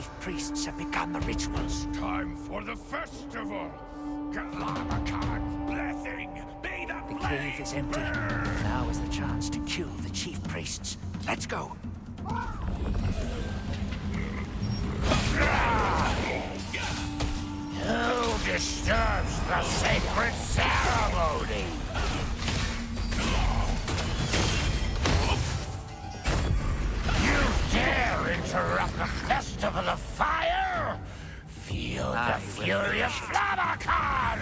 chief priests have begun the rituals. Time for the festival! Galamakan's blessing! Be the The cave is empty. Now is the chance to kill the chief priests. Let's go. Who disturbs the sacred ceremony? You dare interrupt the festival of fire? Feel the furious Flammakan!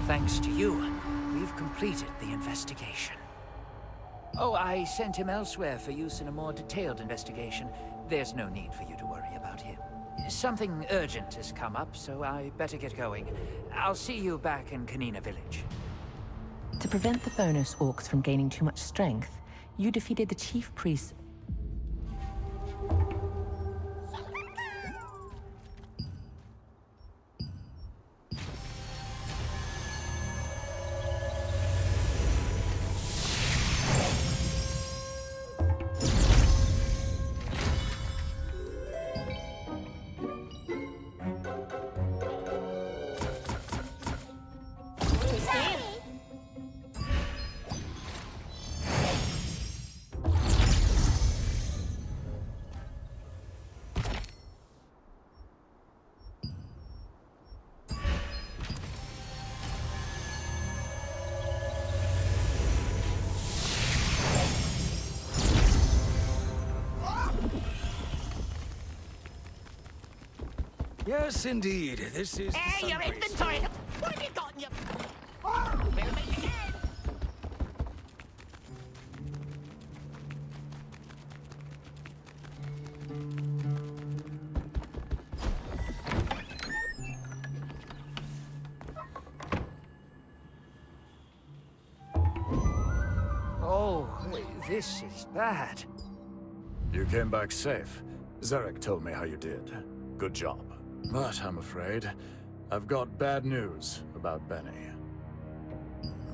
Thanks to you, we've completed the investigation. Oh, I sent him elsewhere for use in a more detailed investigation. There's no need for you to worry about him. Something urgent has come up, so I better get going. I'll see you back in Kanina village. To prevent the Phonos orcs from gaining too much strength, you defeated the chief priest. Yes, indeed. This is. Hey, your inventory! What have you got in your... We'll meet again! Oh, this is bad. You came back safe. Zarek told me how you did. Good job. But I'm afraid I've got bad news about Benny.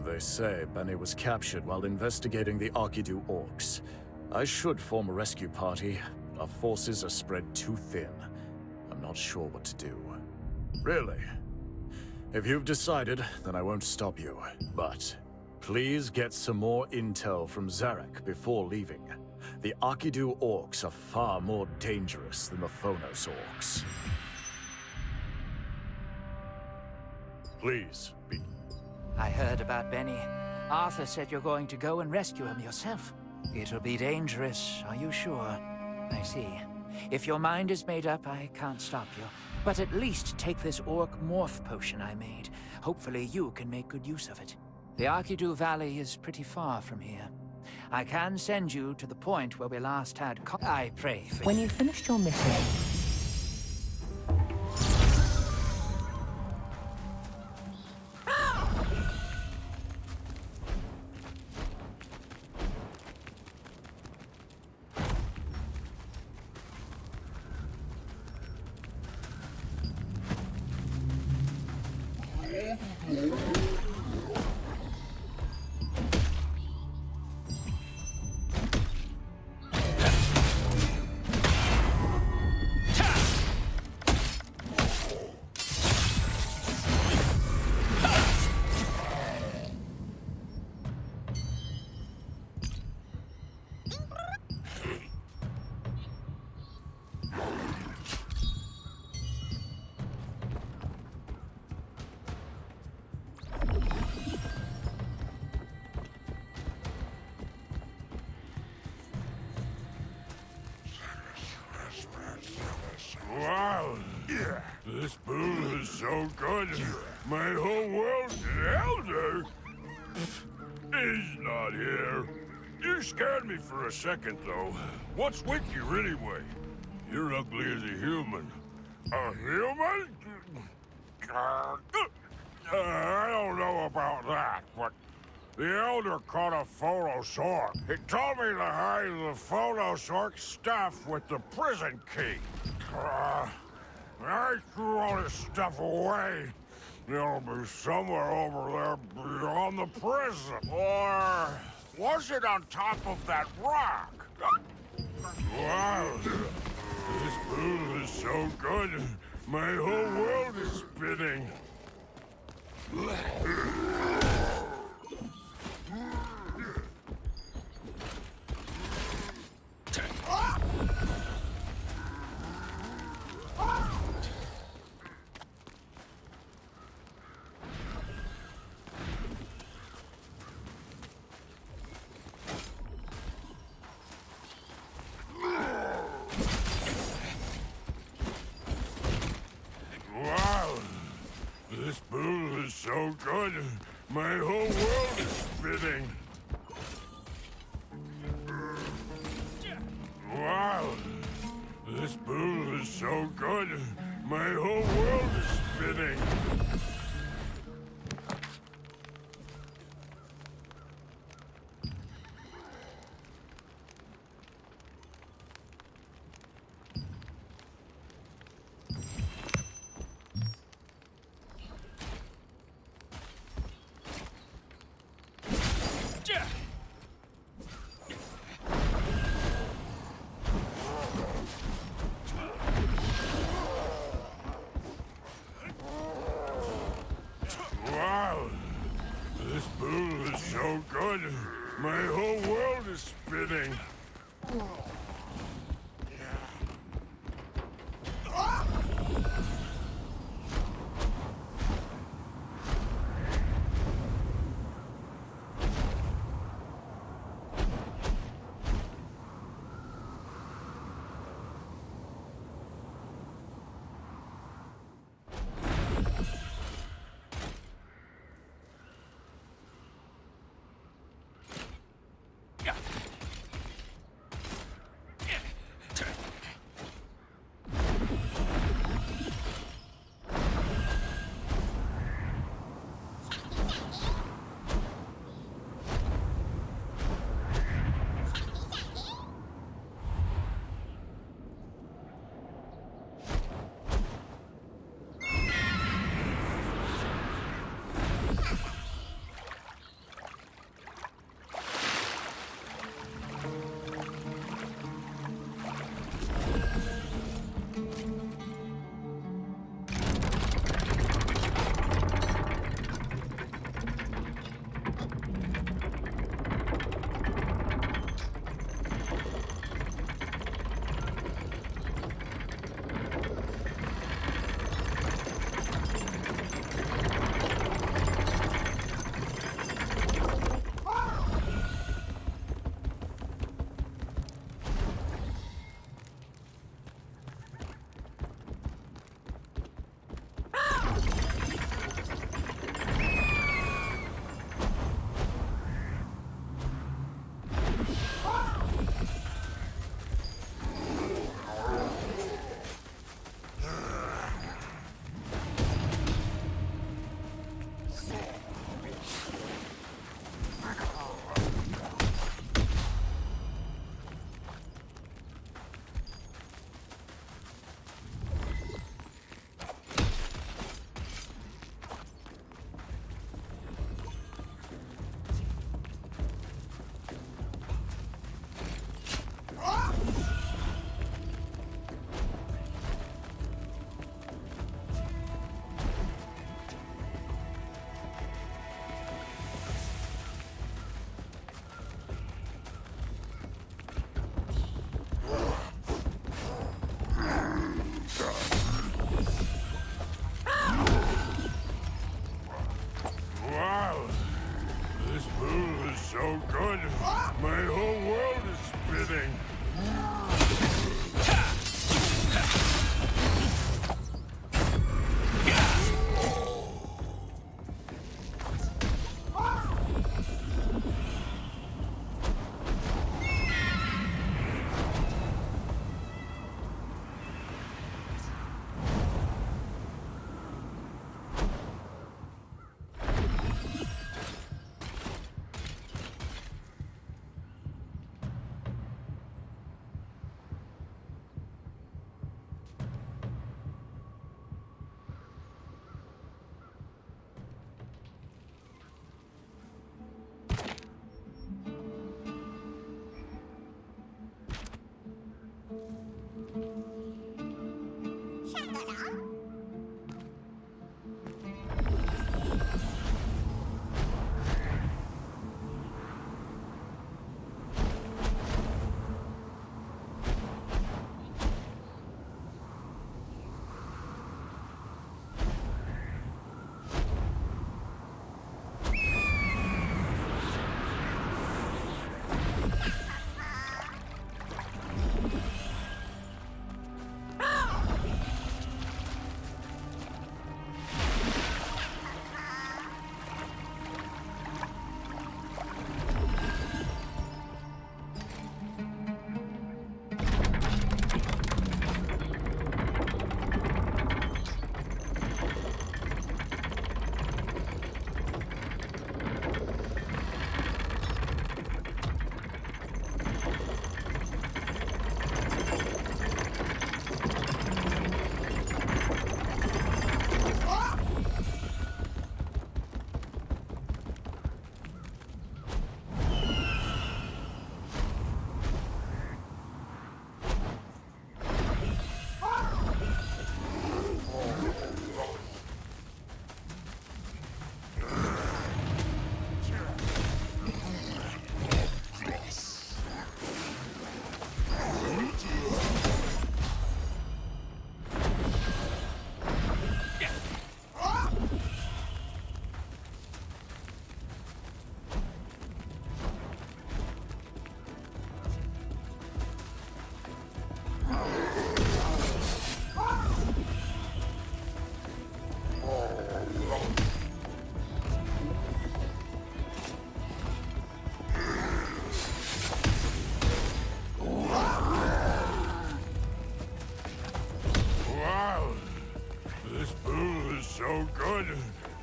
They say Benny was captured while investigating the Arkidu orcs. I should form a rescue party, but our forces are spread too thin. I'm not sure what to do. Really? If you've decided, then I won't stop you. But please get some more intel from Zarek before leaving. The Arkidu orcs are far more dangerous than the Phonos orcs. Please, be... I heard about Benny. Arthur said you're going to go and rescue him yourself. It'll be dangerous, are you sure? I see. If your mind is made up, I can't stop you. But at least take this orc morph potion I made. Hopefully you can make good use of it. The Arkidu Valley is pretty far from here. I can send you to the point where we last had I pray for you. When you've finished your mission, Wow! This food is so good. My whole world's elder. He's not here. You scared me for a second, though. What's with you, anyway? You're ugly as a human. A human? I don't know about that, but the Elder caught a Phonos orc. He told me to hide the Phonos orc stuff with the prison key. I threw all this stuff away. It'll be somewhere over there beyond the prison. Or was it on top of that rock? good. My whole world is spinning. Wow! This pool is so good. My whole world is spinning. Wow! This pool is so good. My whole world is spinning.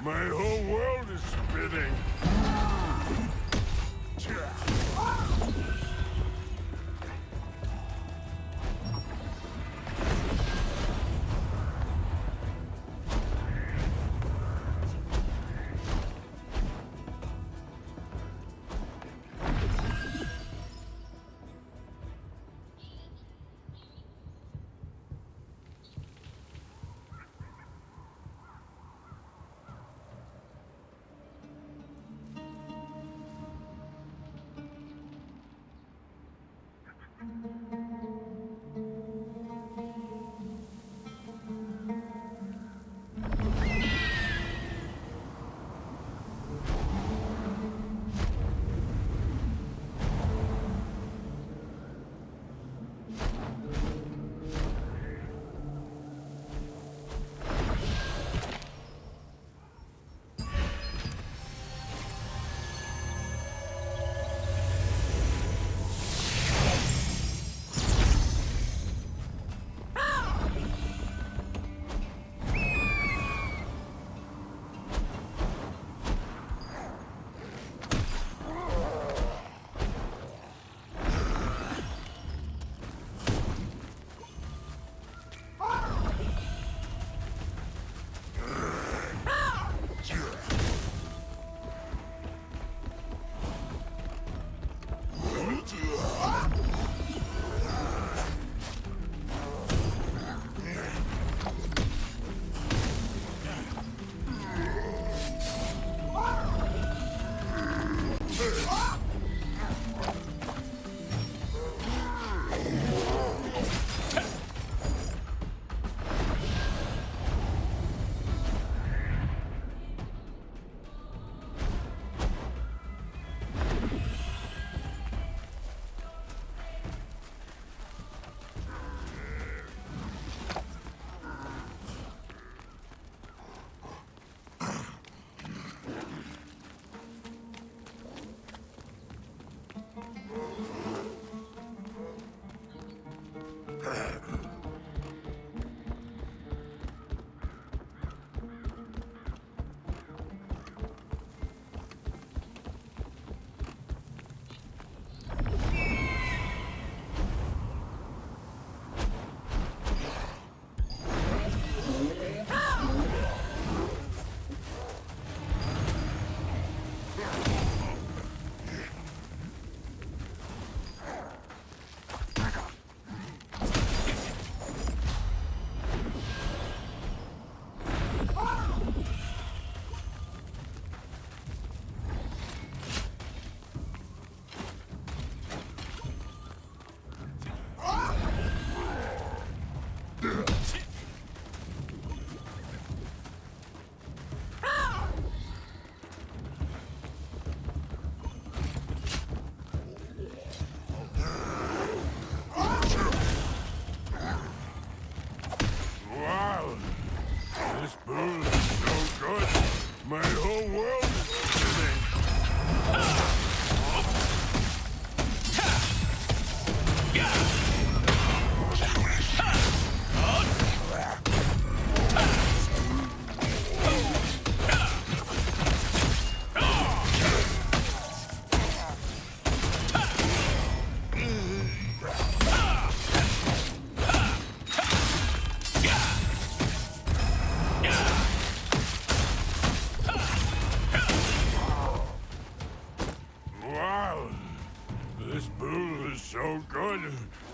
My whole world is spinning.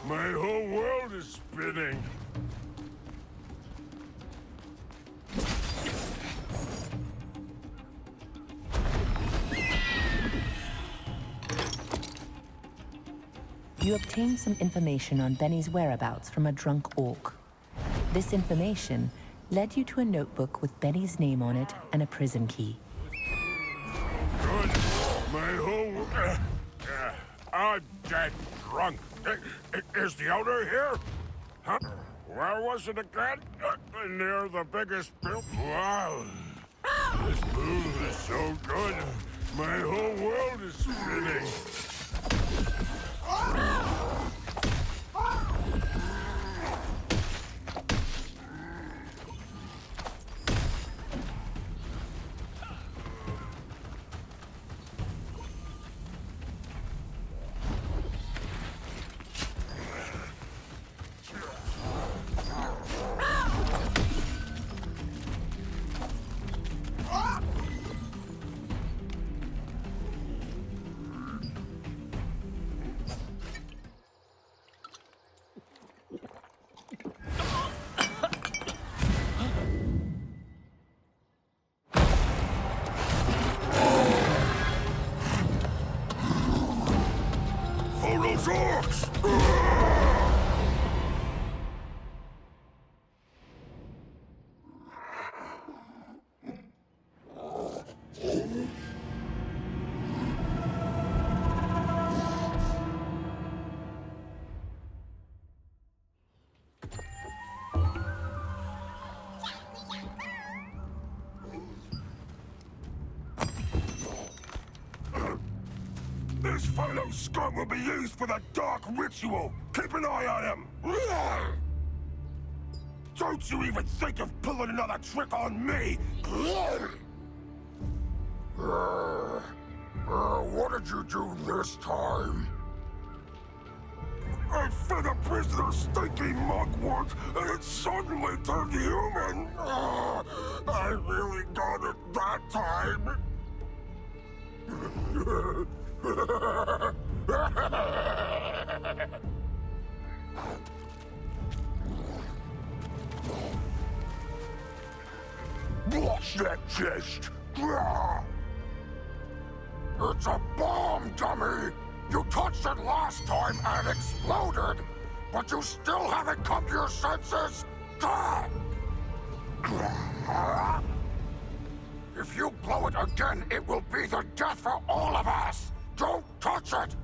My whole world is spinning. You obtained some information on Benny's whereabouts from a drunk orc. This information led you to a notebook with Benny's name on it and a prison key. Good. My whole... I'm dead drunk. Is the owner here? Huh? Where was it again? Near the biggest building. Wow. This food is so good. My whole world is spinning. those orcs! This fellow scum will be used for the dark ritual. Keep an eye on him. Don't you even think of pulling another trick on me. What did you do this time? I fed a prisoner stinky mugwort, and it suddenly turned human. I really got it that time. Watch that chest! It's a bomb, dummy! You touched it last time and it exploded! But you still haven't come to your senses! If you blow it again, it will be the death for all of us! Don't touch it!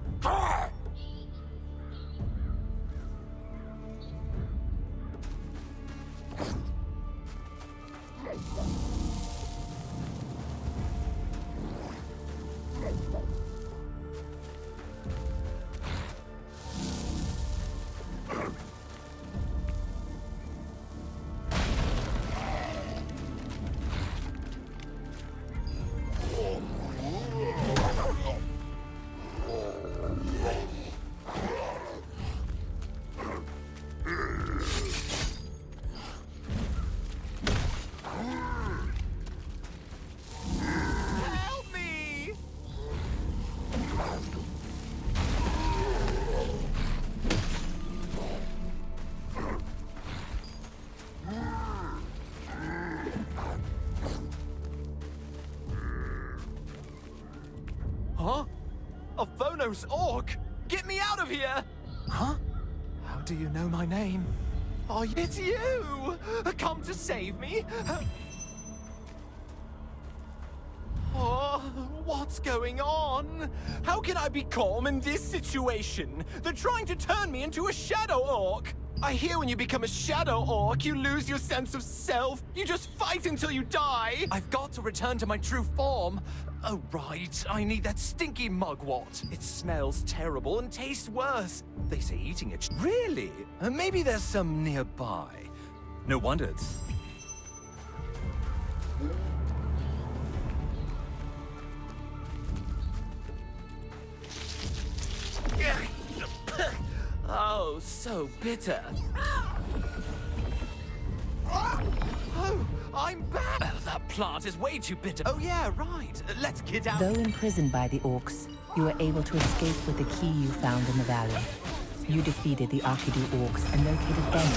Huh? A Phonos orc? Get me out of here! Huh? How do you know my name? Oh, it's you! Come to save me? Oh, what's going on? How can I be calm in this situation? They're trying to turn me into a shadow orc! I hear when you become a shadow orc, you lose your sense of self. You just fight until you die. I've got to return to my true form. Oh, right. I need that stinky mugwort. It smells terrible and tastes worse. They say eating it... Really? Maybe there's some nearby. No wonder it's... Oh, so bitter. Oh, I'm back! That plant is way too bitter. Oh yeah, right. Let's get out. Though imprisoned by the orcs, you were able to escape with the key you found in the valley. You defeated the Arkidu orcs and located Benny,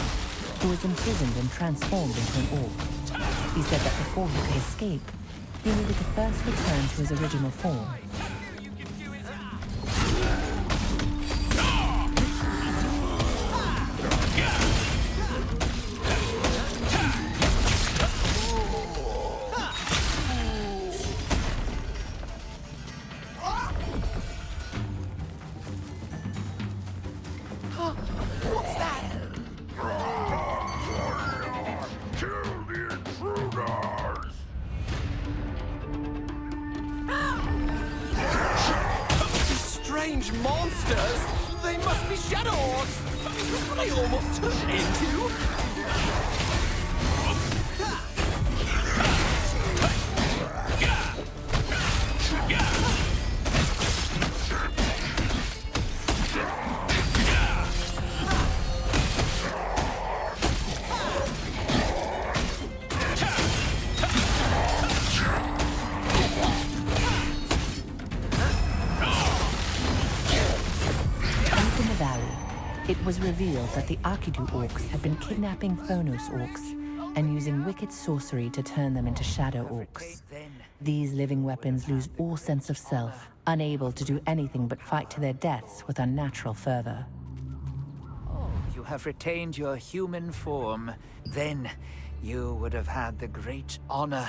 who was imprisoned and transformed into an orc. He said that before he could escape, he needed to first return to his original form. Strange monsters! They must be shadow orcs! Is this what I almost turned into? In the valley, it was revealed that the Arkidu orcs had been kidnapping Phonos orcs. and using wicked sorcery to turn them into shadow orcs. These living weapons lose all sense of self, unable to do anything but fight to their deaths with unnatural fervor. Oh, you have retained your human form. Then you would have had the great honor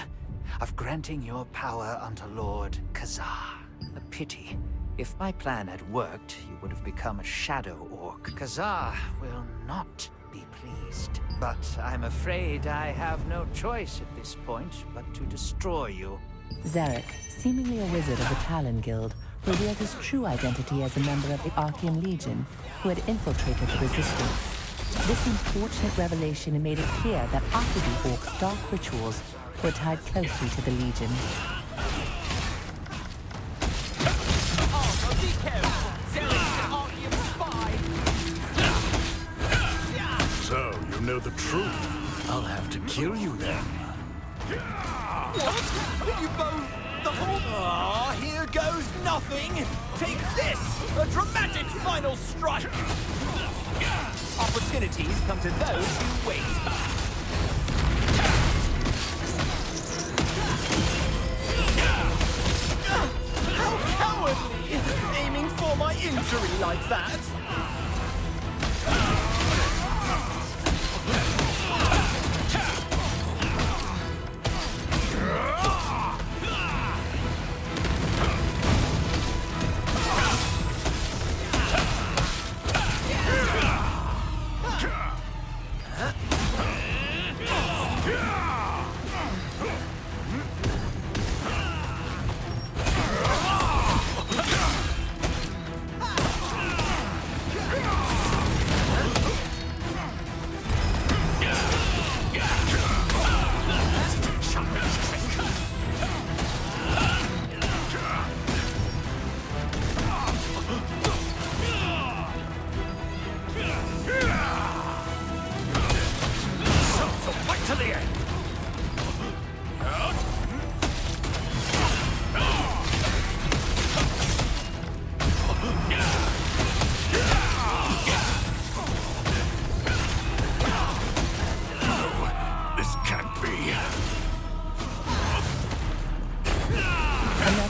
of granting your power unto Lord Khazar. A pity. If my plan had worked, you would have become a shadow orc. Khazar will not be pleased. But I'm afraid I have no choice at this point but to destroy you. Zarek, seemingly a wizard of the Talon Guild, revealed his true identity as a member of the Archaean Legion who had infiltrated the Resistance. This unfortunate revelation made it clear that Arahor Orcs' dark rituals were tied closely to the Legion. Arthur, be careful! Zarek's an Archaean spy! So, you know the truth. I'll have to kill you then. What? You both... the whole... Ah, here goes nothing! Take this! A dramatic final strike! Opportunities come to those who wait. How cowardly! Aiming for my injury like that!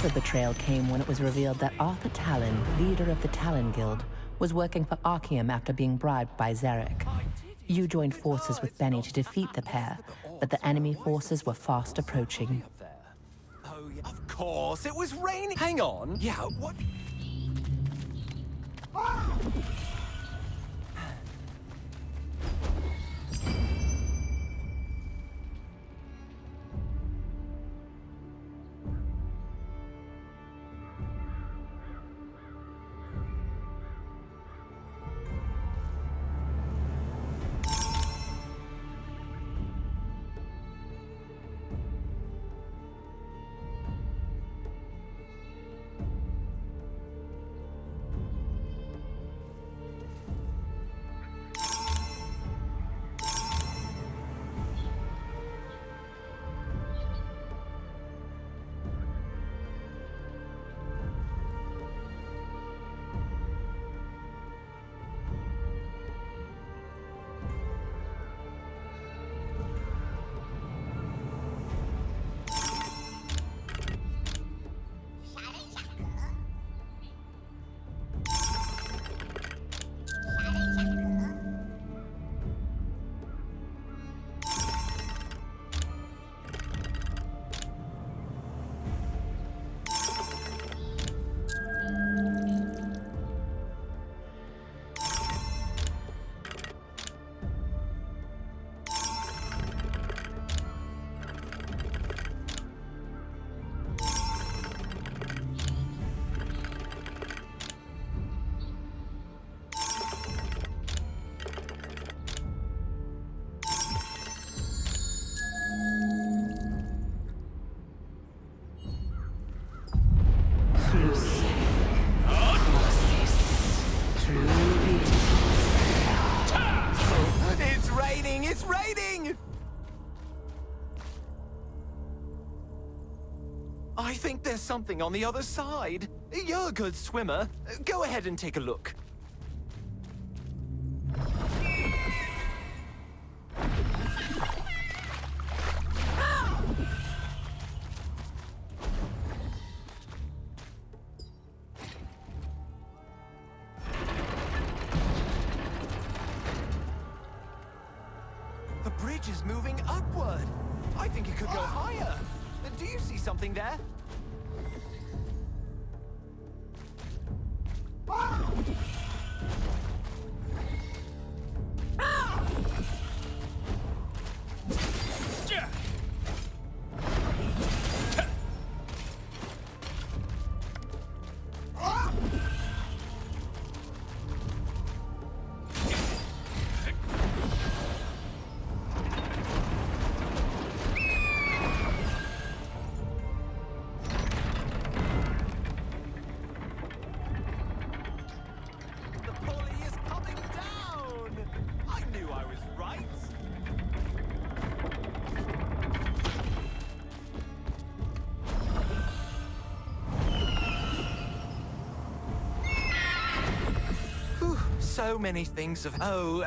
The betrayal came when it was revealed that Arthur Talon, leader of the Talon Guild, was working for Archaeum after being bribed by Zarek. You joined forces with Benny to defeat the pair, but the enemy forces were fast approaching. Oh, yeah. Of course, it was raining. Hang on. Yeah, what? It's raining! I think there's something on the other side. You're a good swimmer. Go ahead and take a look. The bridge is moving upward. I think it could go higher. Do you see something there? So many things have... Oh,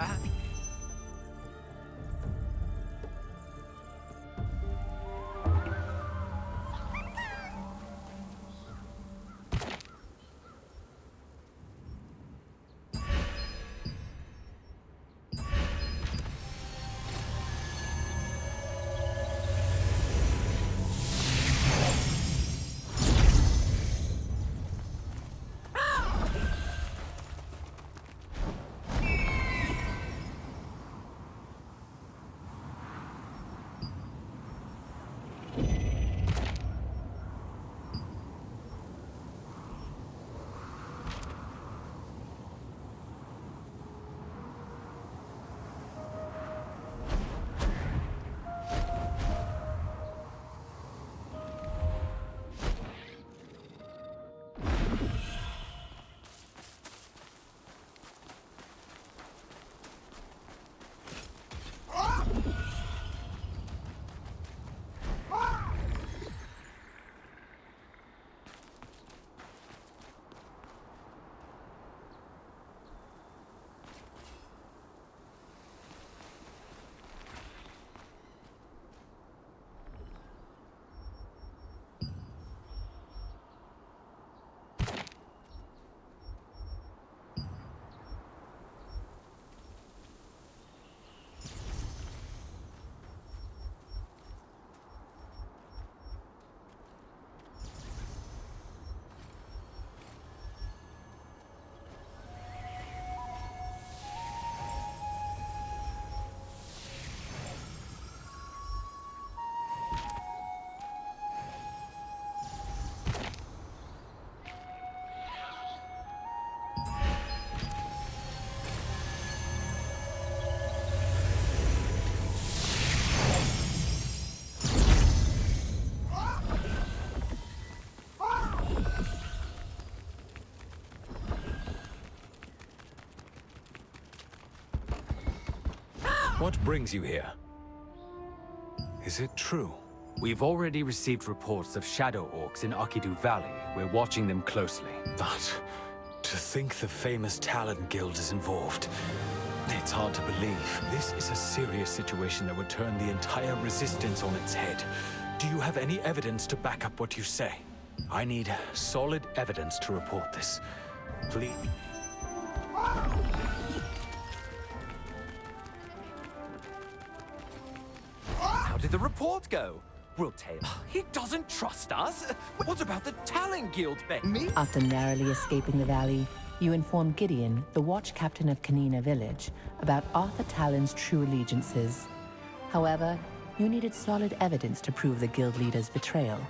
What brings you here? Is it true? We've already received reports of shadow orcs in Akidu Valley. We're watching them closely. But to think the famous Talon Guild is involved, it's hard to believe. This is a serious situation that would turn the entire resistance on its head. Do you have any evidence to back up what you say? I need solid evidence to report this. Please. how did the report go? We'll tell. He doesn't trust us. What about the Talon Guild, Me? After narrowly escaping the valley, you inform Gideon, the watch captain of Kanina village, about Arthur Talon's true allegiances. However, you needed solid evidence to prove the guild leader's betrayal.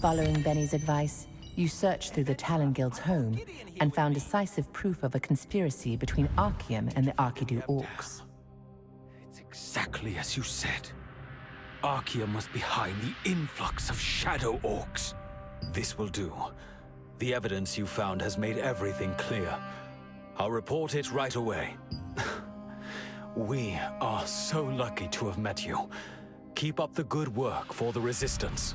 Following Benny's advice, you searched through the Talon Guild's home and found decisive proof of a conspiracy between Archeum and the Arkidu Orcs. It's exactly as you said. Archeum was behind the influx of shadow orcs. This will do. The evidence you found has made everything clear. I'll report it right away. We are so lucky to have met you. Keep up the good work for the Resistance.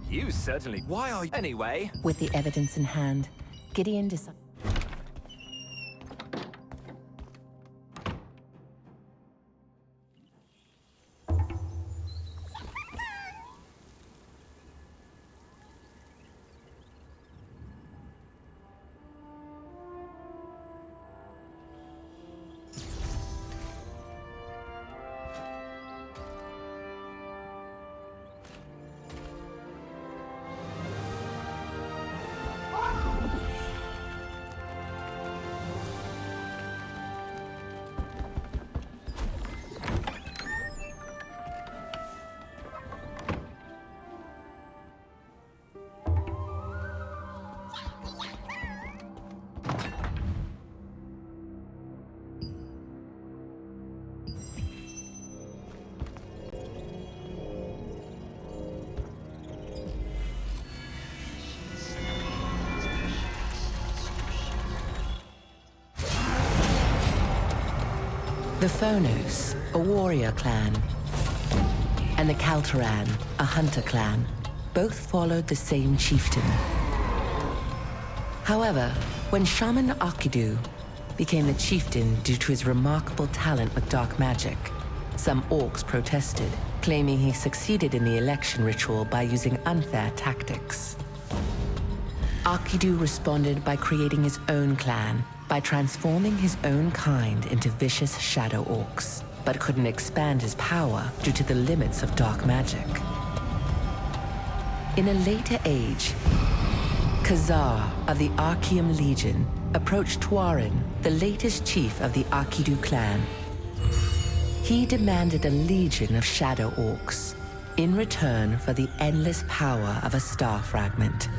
You certainly... Why are you... Anyway... With the evidence in hand, Gideon decided... The Phonos, a warrior clan, and the Kaltaran, a hunter clan, both followed the same chieftain. However, when Shaman Akidu became the chieftain due to his remarkable talent with dark magic, some orcs protested, claiming he succeeded in the election ritual by using unfair tactics. Akidu responded by creating his own clan, by transforming his own kind into vicious shadow orcs, but couldn't expand his power due to the limits of dark magic. In a later age, Khazar of the Archeum Legion approached Tuarin, the latest chief of the Akidu clan. He demanded a legion of shadow orcs in return for the endless power of a star fragment.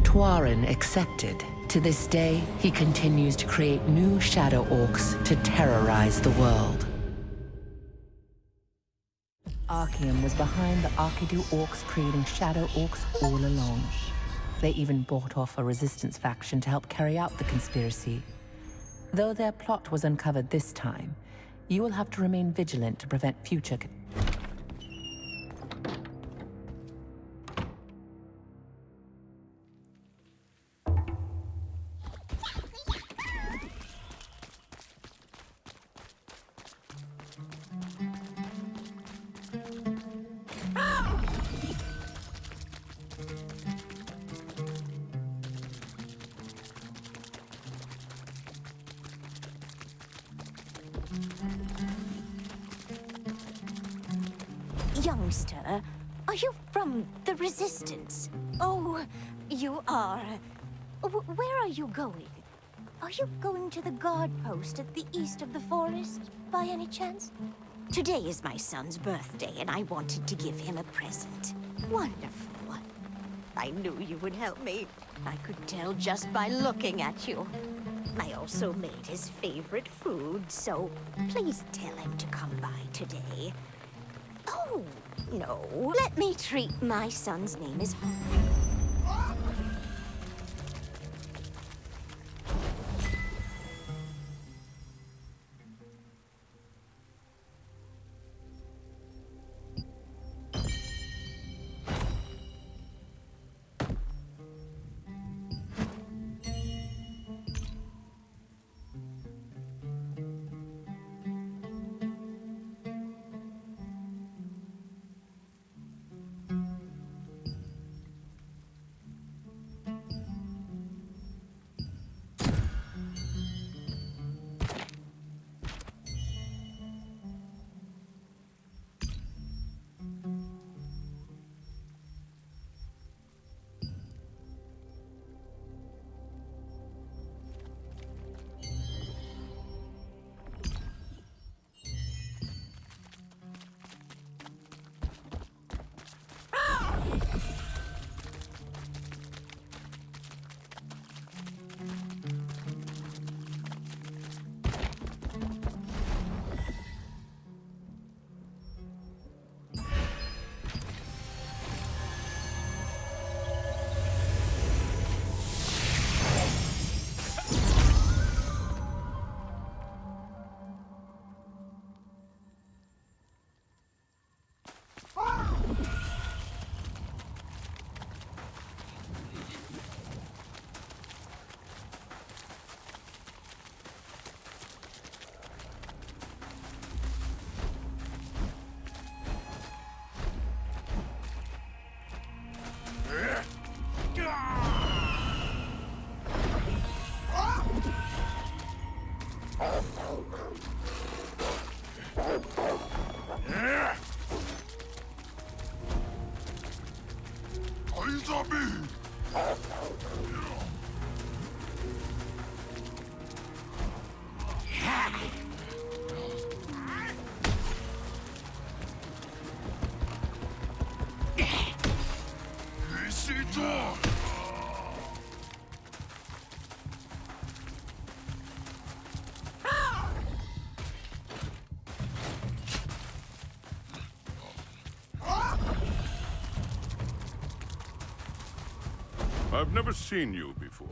Tuarin accepted. To this day, he continues to create new shadow orcs to terrorize the world. Archeum was behind the Akidu orcs creating shadow orcs all along. They even bought off a resistance faction to help carry out the conspiracy. Though their plot was uncovered this time, you will have to remain vigilant to prevent future... Youngster, are you from the Resistance? Oh, you are. Where are you going? Are you going to the guard post at the east of the forest, by any chance? Today is my son's birthday, and I wanted to give him a present. Wonderful. I knew you would help me. I could tell just by looking at you. I also made his favorite food, so please tell him to come by today. Oh, no. Let me treat my son's name is... I've never seen you before.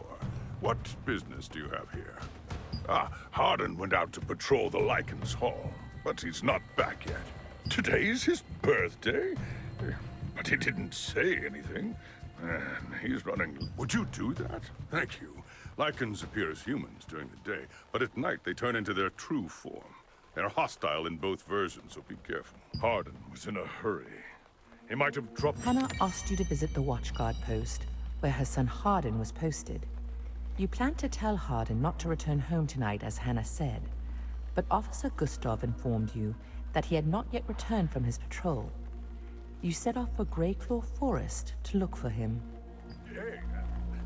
What business do you have here? Ah, Hardin went out to patrol the Lycan's Hall, but he's not back yet. Today's his birthday? But he didn't say anything. And he's running... Would you do that? Thank you. Lycans appear as humans during the day, but at night they turn into their true form. They're hostile in both versions, so be careful. Hardin was in a hurry. He might have dropped... Hannah asked you to visit the Watchguard post, where her son Hardin was posted. You planned to tell Hardin not to return home tonight, as Hannah said, but Officer Gustav informed you that he had not yet returned from his patrol. You set off for Greyclaw Forest to look for him. Hey,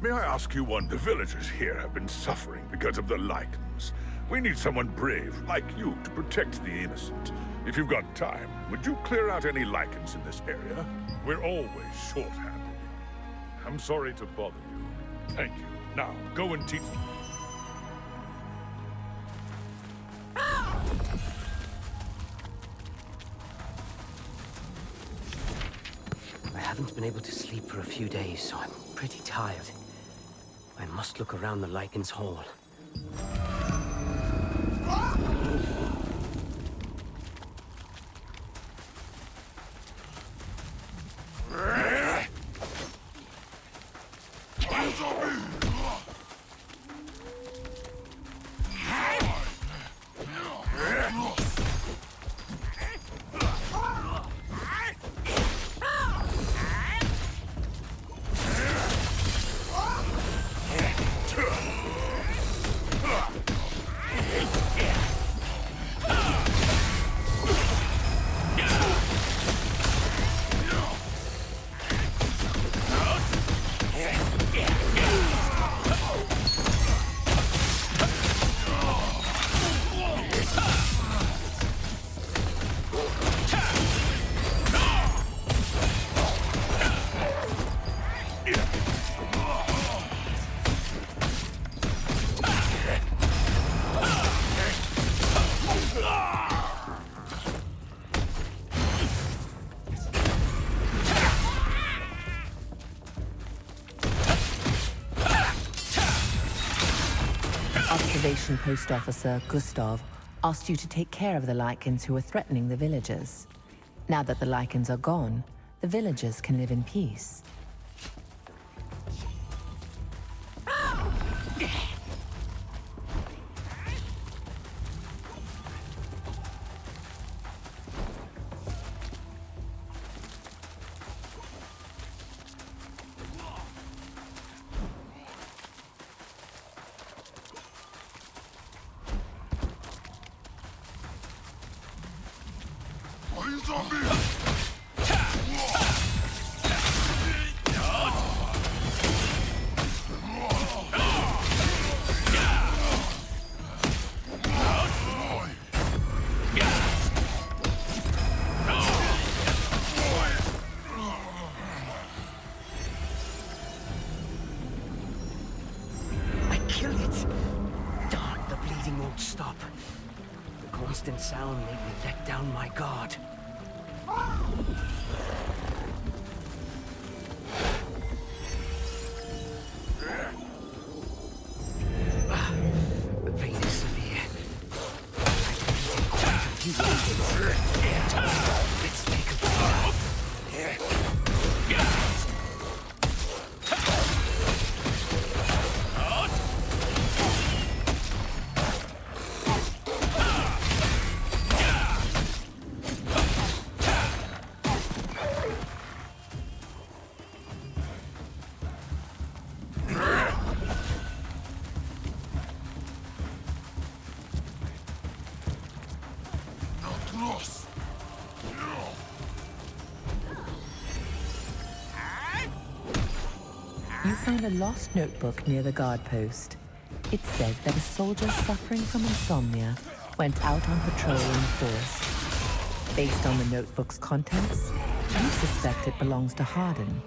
may I ask you one? The villagers here have been suffering because of the Lycans. We need someone brave, like you, to protect the innocent. If you've got time, would you clear out any Lycans in this area? We're always short-handed. I'm sorry to bother you. Thank you. Now, go and teach them. I haven't been able to sleep for a few days, so I'm pretty tired. I must look around the Lycan's Hall. Observation Post Officer Gustav asked you to take care of the Lycans who were threatening the villagers. Now that the Lycans are gone, the villagers can live in peace. Stop. The constant sound made me let down my guard. The pain is severe. I've defeated quite a few Lycans. Let's take a breath. You found a lost notebook near the guard post. It said that a soldier suffering from insomnia went out on patrol in the forest. Based on the notebook's contents, you suspect it belongs to Hardin.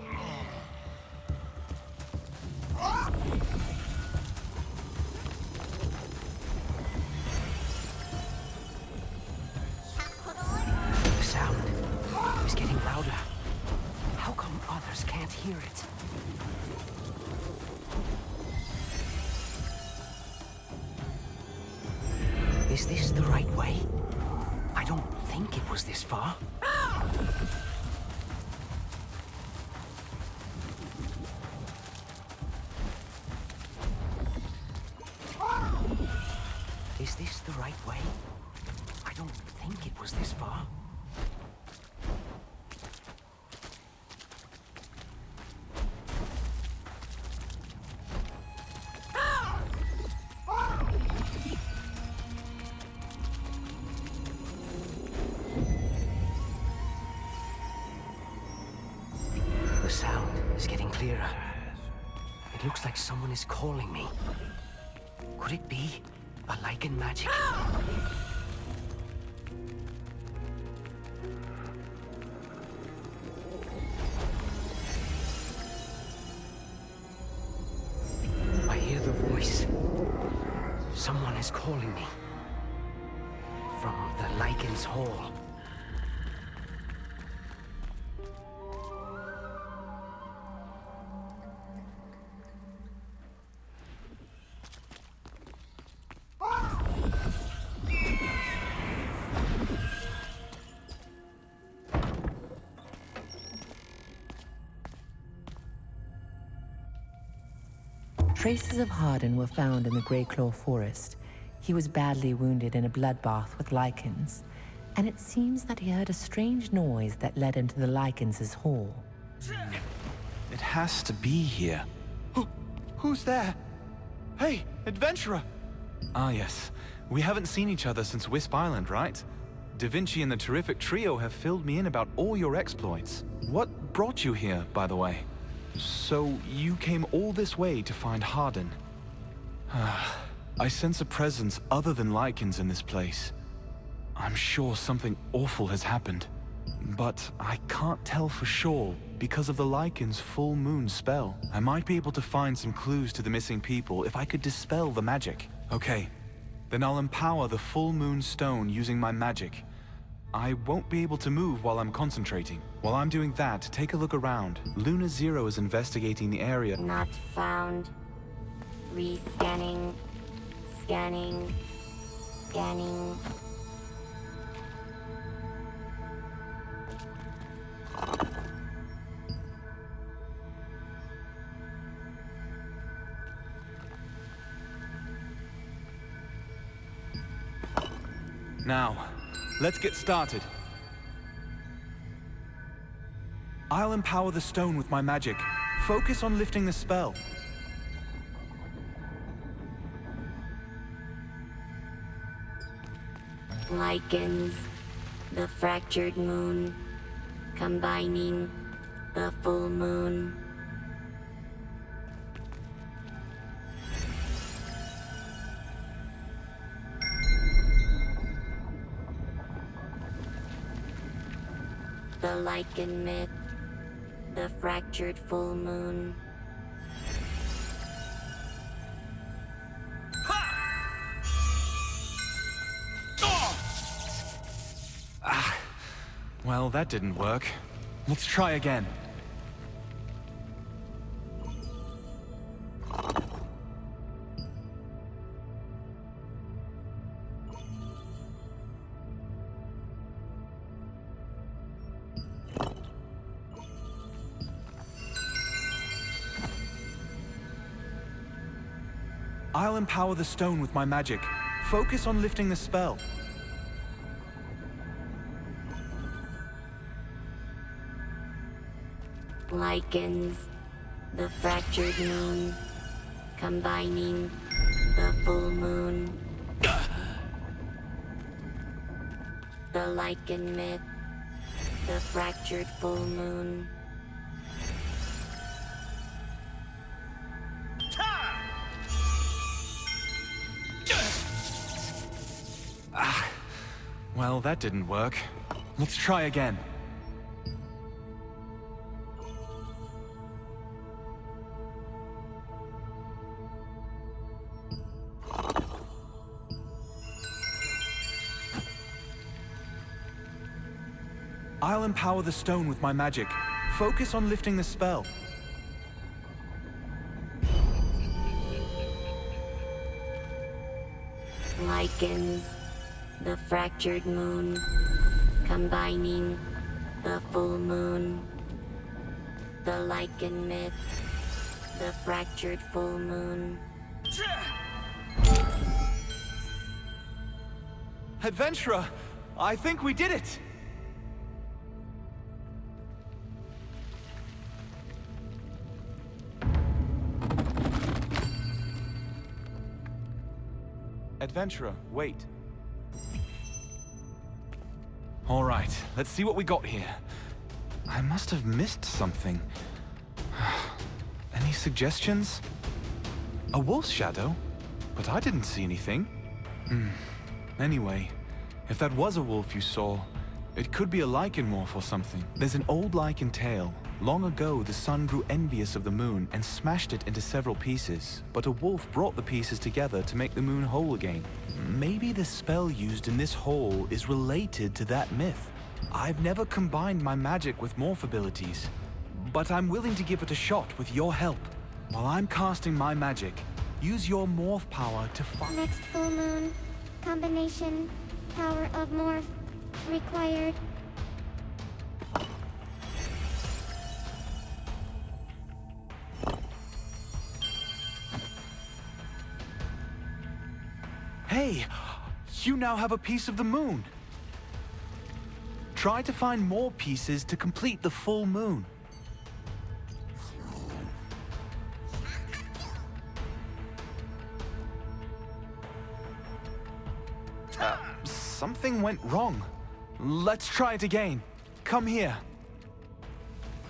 The sound is getting louder. How come others can't hear it? Is this the right way? I don't think it was this far. Is this the right way? I don't think it was this far. The sound is getting clearer. It looks like someone is calling me. Could it be a Lycan magic? I hear the voice. Someone is calling me. From the Lycan's Hall. Traces of Hardin were found in the Greyclaw Forest. He was badly wounded in a bloodbath with lichens, and it seems that he heard a strange noise that led into the lichens' hall. It has to be here. Who's there? Hey, adventurer! Ah, yes. We haven't seen each other since Wisp Island, right? Da Vinci and the terrific trio have filled me in about all your exploits. What brought you here, by the way? So, you came all this way to find Hardin. I sense a presence other than lichens in this place. I'm sure something awful has happened. But I can't tell for sure because of the lichen's full moon spell. I might be able to find some clues to the missing people if I could dispel the magic. Okay, then I'll empower the full moon stone using my magic. I won't be able to move while I'm concentrating. While I'm doing that, take a look around. Luna Zero is investigating the area. Not found. Rescanning. Scanning. Scanning. Now, let's get started. I'll empower the stone with my magic. Focus on lifting the spell. Lichens. The fractured moon. Combining. The full moon. The Lichen myth. The fractured full moon. Well, that didn't work. Let's try again. I'll empower the stone with my magic. Focus on lifting the spell. Lichens. The fractured moon. Combining. The full moon. The Lichen myth. The fractured full moon. Well, that didn't work. Let's try again. I'll empower the stone with my magic. Focus on lifting the spell. Lichens, the fractured moon, combining the full moon. The lichen myth, the fractured full moon. Adventurer, I think we did it! Adventurer, wait. All right, let's see what we got here. I must have missed something. Any suggestions? A wolf's shadow? But I didn't see anything. Anyway, if that was a wolf you saw, it could be a lichen morph or something. There's an old lichen tale. Long ago, the sun grew envious of the moon and smashed it into several pieces, but a wolf brought the pieces together to make the moon whole again. Maybe the spell used in this hole is related to that myth. I've never combined my magic with morph abilities, but I'm willing to give it a shot with your help. While I'm casting my magic, use your morph power to find... Next full moon. Combination. Power of morph. Required. Hey, you now have a piece of the moon. Try to find more pieces to complete the full moon. Something went wrong. Let's try it again. Come here.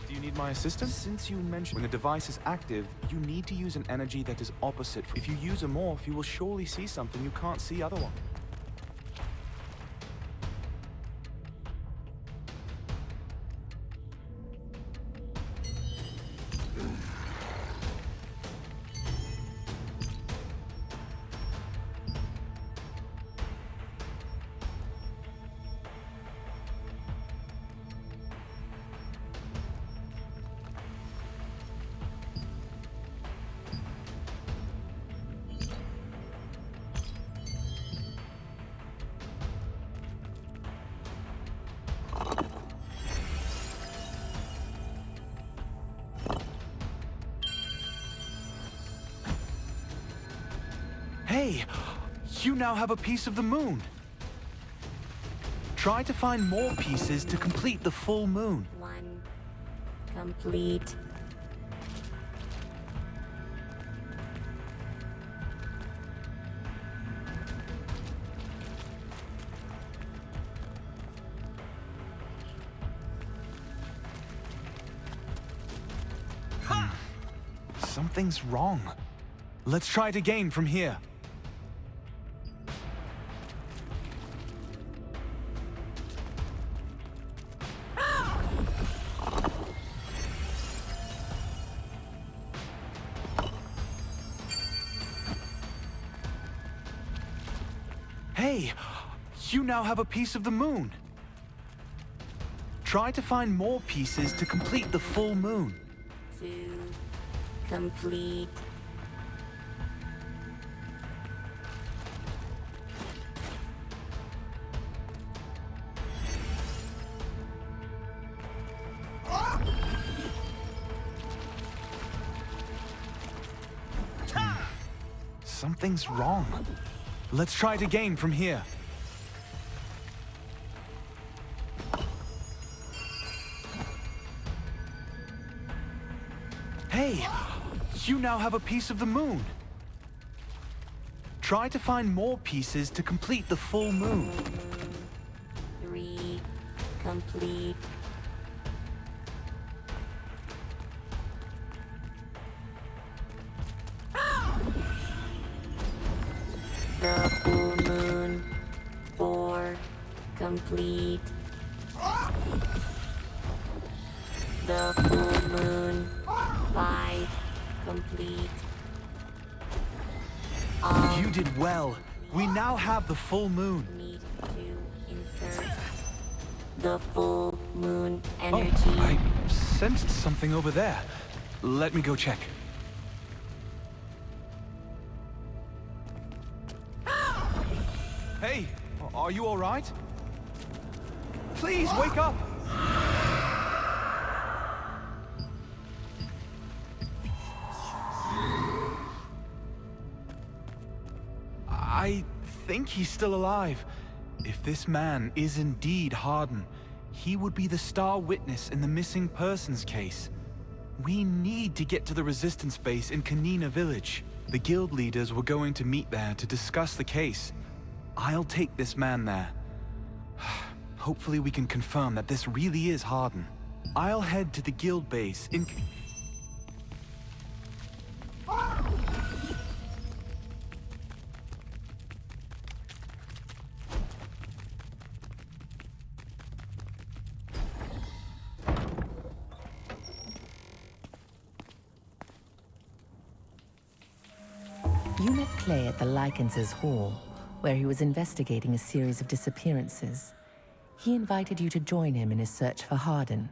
Do you need my assistance? Since you mentioned when a device is active, you need to use an energy that is opposite. If you use a morph, you will surely see something you can't see otherwise. Hey, you now have a piece of the moon. Try to find more pieces to complete the full moon. One. Complete. Something's wrong. Let's try it again from here. Hey, you now have a piece of the moon. Try to find more pieces to complete the full moon. 2. Complete. Something's wrong. Let's try it again from here. Hey, you now have a piece of the moon. Try to find more pieces to complete the full moon. 3. Complete. The full moon. 4. complete. The full moon. 5 complete. You did well. We now have the full moon. Need to insert the full moon Oh, energy. I sensed something over there. Let me go check. Hey, are you all right? Please wake up! I think he's still alive. If this man is indeed Harden, he would be the star witness in the missing persons case. We need to get to the resistance base in Kanina village. The guild leaders were going to meet there to discuss the case. I'll take this man there. Hopefully we can confirm that this really is Harden. I'll head to the guild base in... You met Clay at the Lycanses' Hall, where he was investigating a series of disappearances. He invited you to join him in his search for Harden.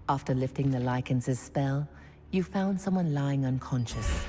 After lifting the Lycanses' spell, you found someone lying unconscious.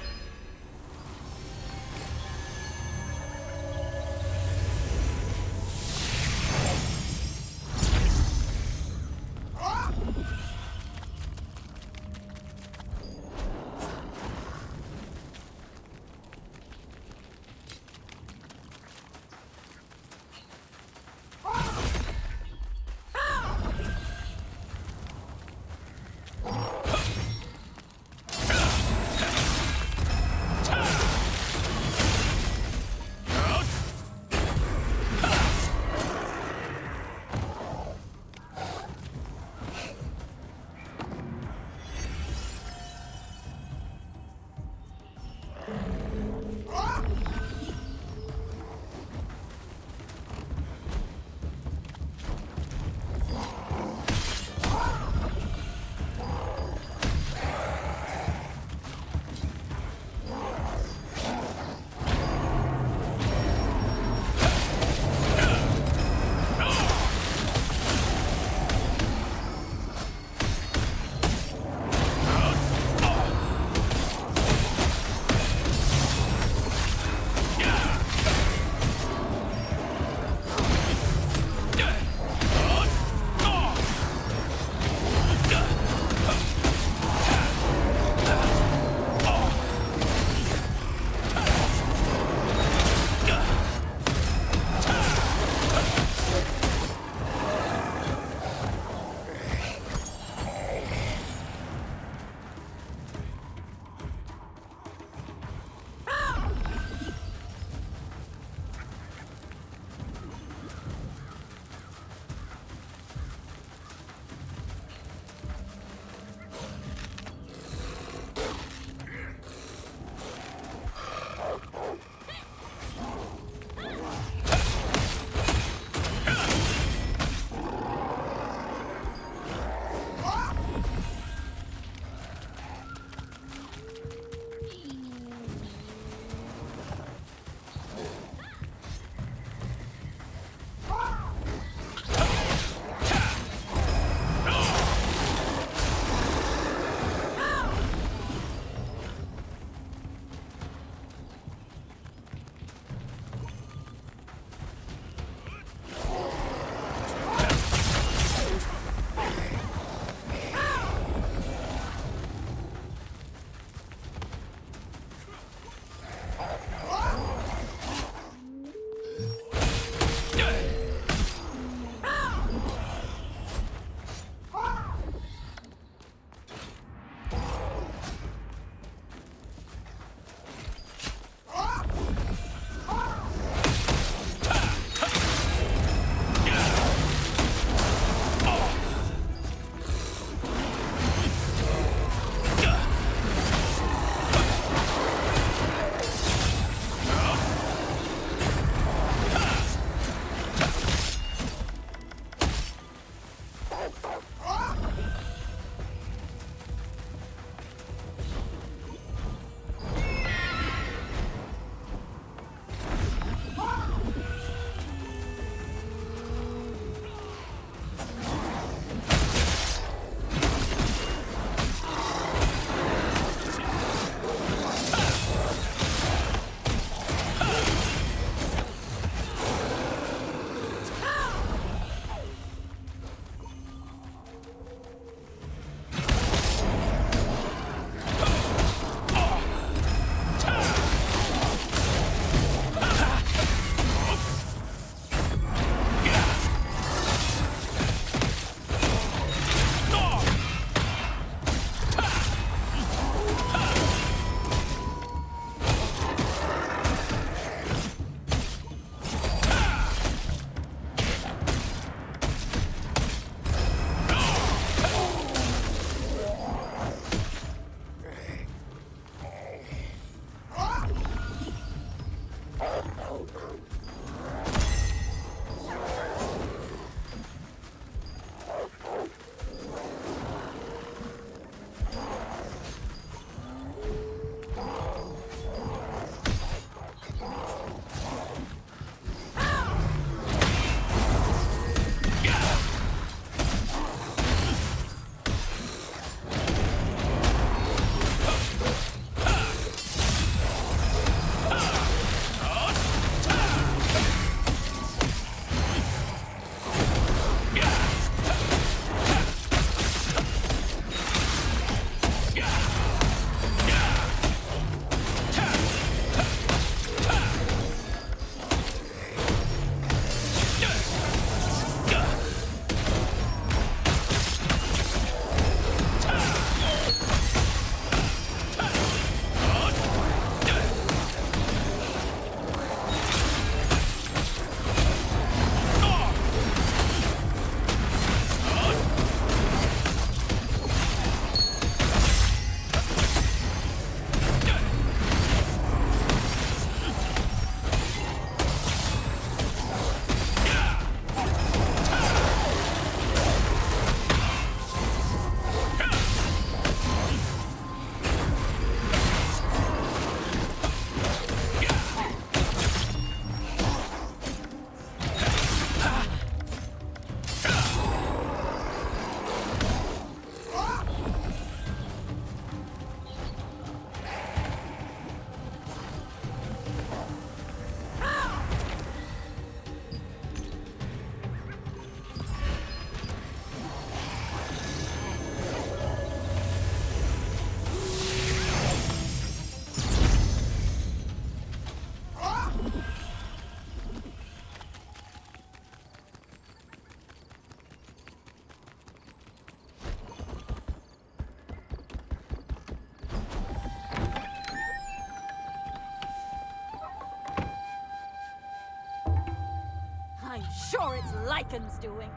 sure it's Lycan's doing.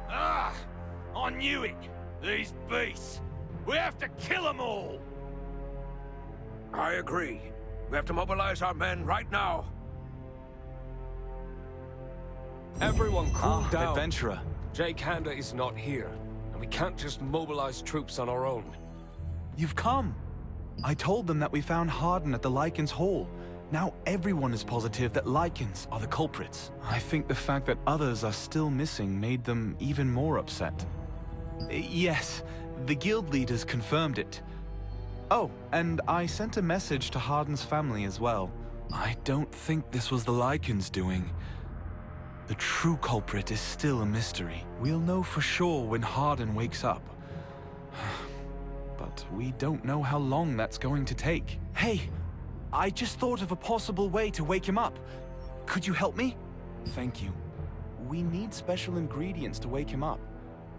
Ah! I knew it! These beasts! We have to kill them all! I agree. We have to mobilize our men right now. Everyone cool down. Adventurer. Jake Hander is not here, and we can't just mobilize troops on our own. You've come. I told them that we found Harden at the Lycan's Hall. Now everyone is positive that Lycans are the culprits. I think the fact that others are still missing made them even more upset. Yes, the guild leaders confirmed it. Oh, and I sent a message to Harden's family as well. I don't think this was the Lycan's doing. The true culprit is still a mystery. We'll know for sure when Harden wakes up. But we don't know how long that's going to take. Hey, I just thought of a possible way to wake him up. Could you help me? Thank you. We need special ingredients to wake him up.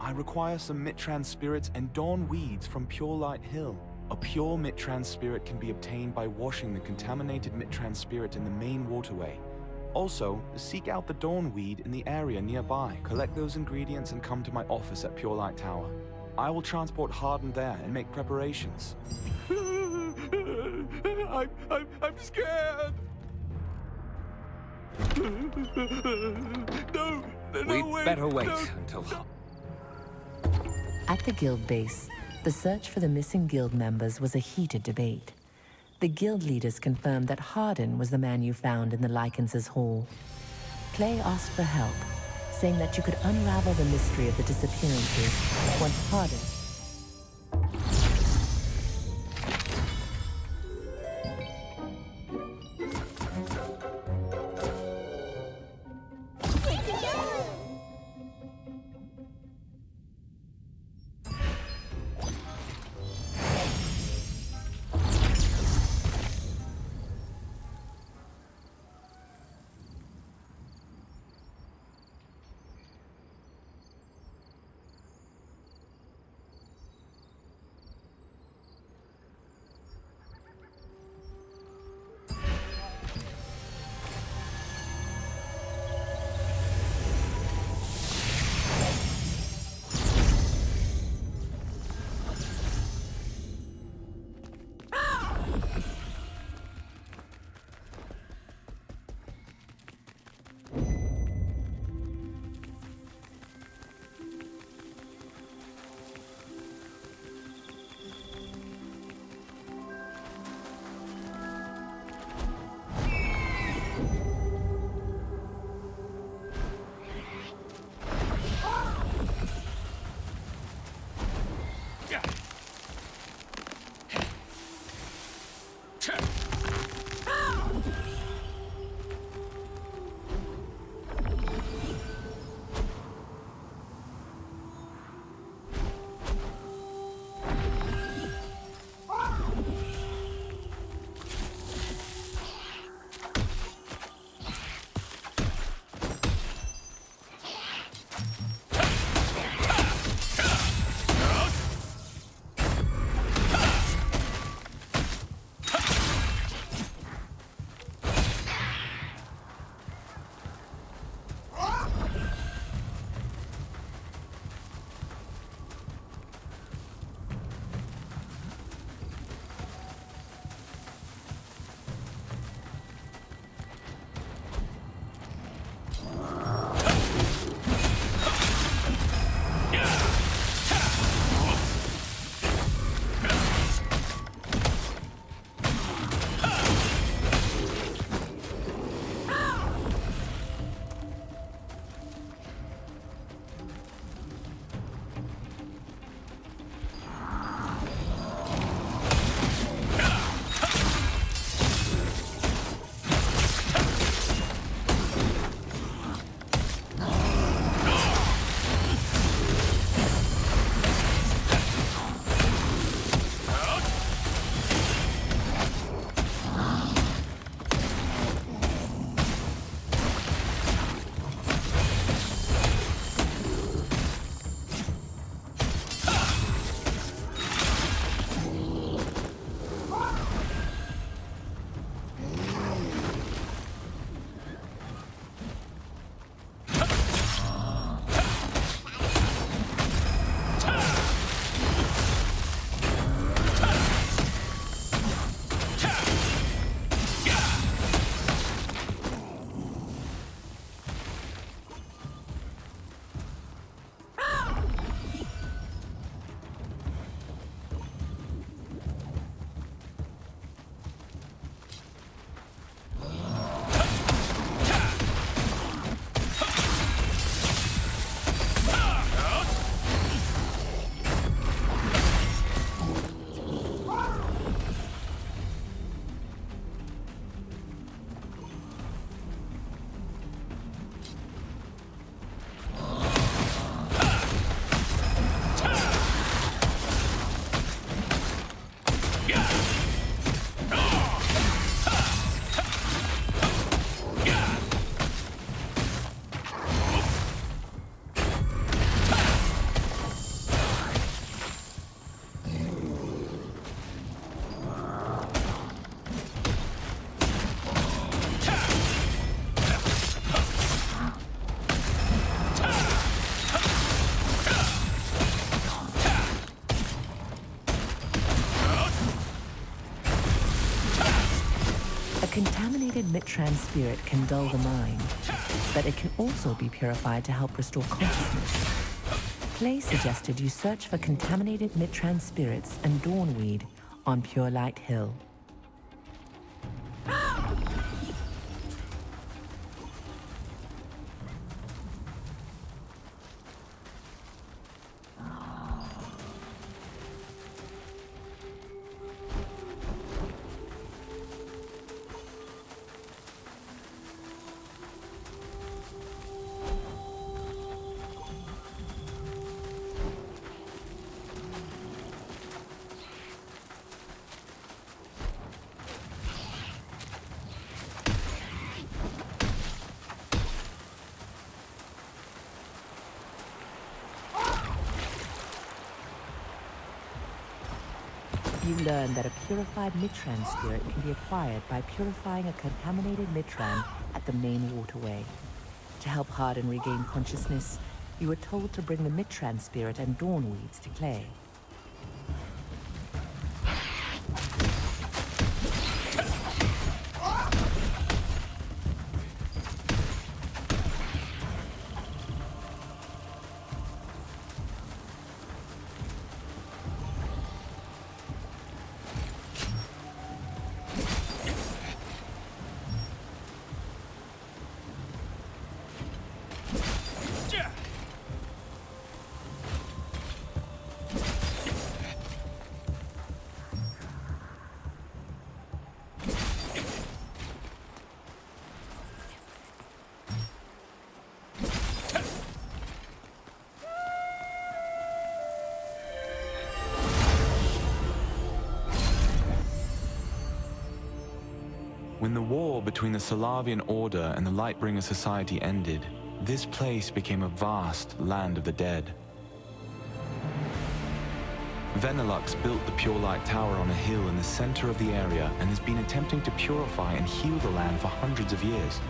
I require some Mitran spirits and dawn weeds from Pure Light Hill. A pure Mitran spirit can be obtained by washing the contaminated Mitran spirit in the main waterway. Also, seek out the dawn weed in the area nearby. Collect those ingredients and come to my office at Pure Light Tower. I will transport Harden there and make preparations. I'm scared. No, We'd better wait until... At the guild base, the search for the missing guild members was a heated debate. The guild leaders confirmed that Harden was the man you found in the Lycans' hall. Clay asked for help, saying that you could unravel the mystery of the disappearances once Harden... contaminated Mitran spirit can dull the mind, but it can also be purified to help restore consciousness. Clay suggested you search for contaminated Mitran spirits and Dawnweed on Pure Light Hill. You learn that a purified Mitran spirit can be acquired by purifying a contaminated Mitran at the main waterway. To help Hardin regain consciousness, you were told to bring the Mitran spirit and Dawnweeds to Clay. When the war between the Salavian Order and the Lightbringer Society ended, this place became a vast land of the dead. Venelux built the Pure Light Tower on a hill in the center of the area and has been attempting to purify and heal the land for hundreds of years.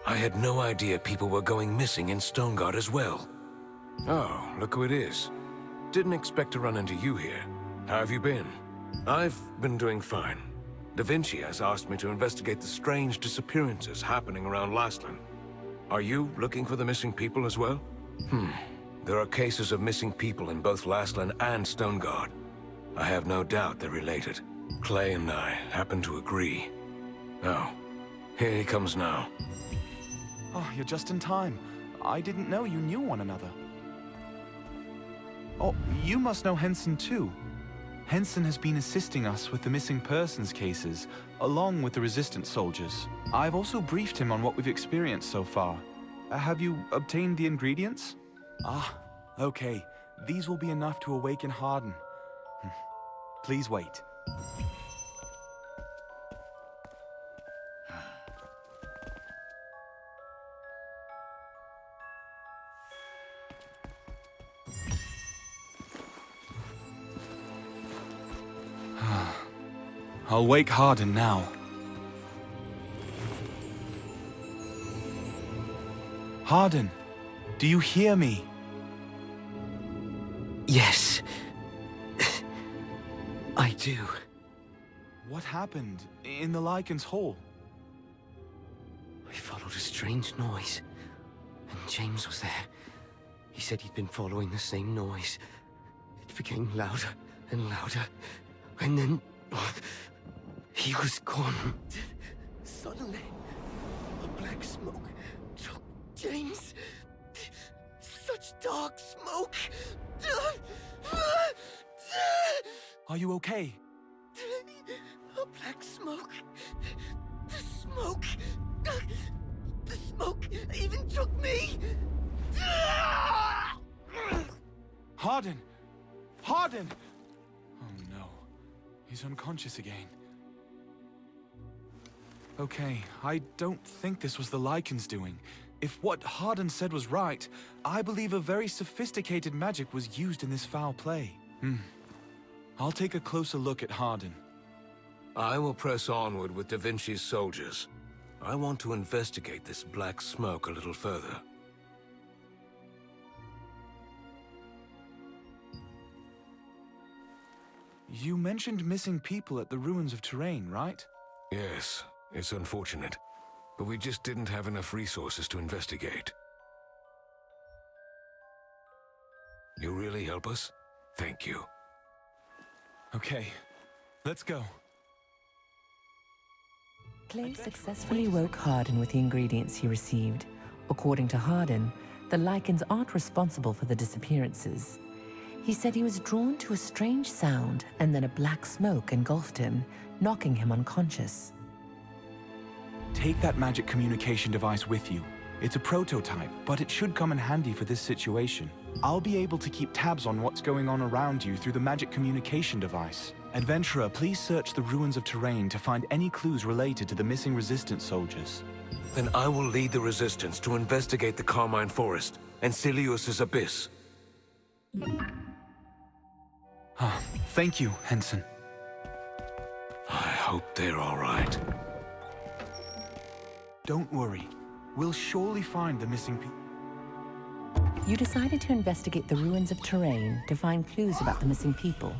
I had no idea people were going missing in Stoneguard as well. Oh, look who it is. Didn't expect to run into you here. How have you been? I've been doing fine. Da Vinci has asked me to investigate the strange disappearances happening around Lastland. Are you looking for the missing people as well? There are cases of missing people in both Lastland and Stoneguard. I have no doubt they're related. Clay and I happen to agree. Oh, here he comes now. Oh, you're just in time. I didn't know you knew one another. Oh, you must know Henson too. Henson has been assisting us with the missing persons cases, along with the Resistance soldiers. I've also briefed him on what we've experienced so far. Have you obtained the ingredients? Ah, okay. These will be enough to awaken Harden. Please wait. I'll wake Harden now. Harden, do you hear me? Yes. I do. What happened in the Lycan's Hall? I followed a strange noise, and James was there. He said he'd been following the same noise. It became louder and louder, and then he was gone. Suddenly, a black smoke took James. Such dark smoke. Are you okay? A black smoke. The smoke. The smoke even took me. Harden! Harden! Oh no. He's unconscious again. Okay, I don't think this was the Lycan's doing. If what Harden said was right, I believe a very sophisticated magic was used in this foul play. I'll take a closer look at Harden. I will press onward with Da Vinci's soldiers. I want to investigate this black smoke a little further. You mentioned missing people at the ruins of Terrain, right? Yes, it's unfortunate, but we just didn't have enough resources to investigate. You really help us? Thank you. Okay, let's go. Clay successfully woke Harden with the ingredients he received. According to Harden, the Lycans aren't responsible for the disappearances. He said he was drawn to a strange sound, and then a black smoke engulfed him, knocking him unconscious. Take that magic communication device with you. It's a prototype, but it should come in handy for this situation. I'll be able to keep tabs on what's going on around you through the magic communication device. Adventurer, please search the ruins of Terrain to find any clues related to the missing Resistance soldiers. Then I will lead the Resistance to investigate the Carmine Forest and Silius's Abyss. Thank you, Henson. I hope they're all right. Don't worry. We'll surely find the missing people. You decided to investigate the ruins of Terrain to find clues about the missing people.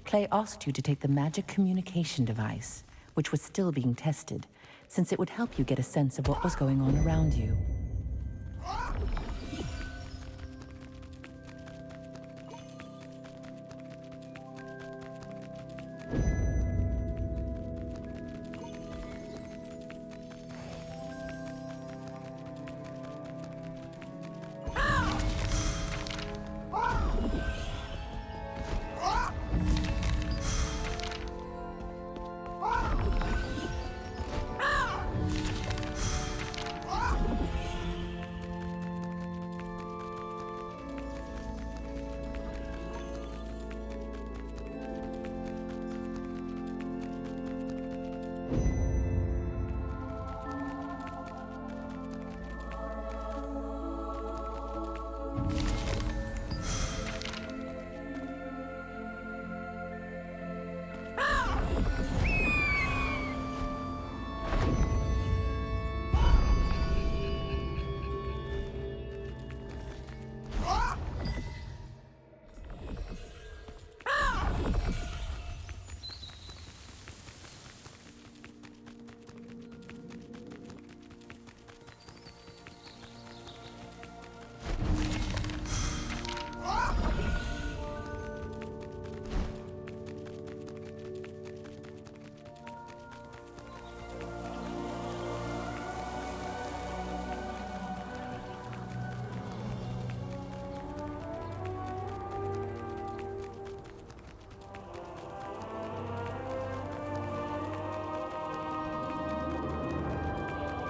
Clay asked you to take the magic communication device, which was still being tested, since it would help you get a sense of what was going on around you.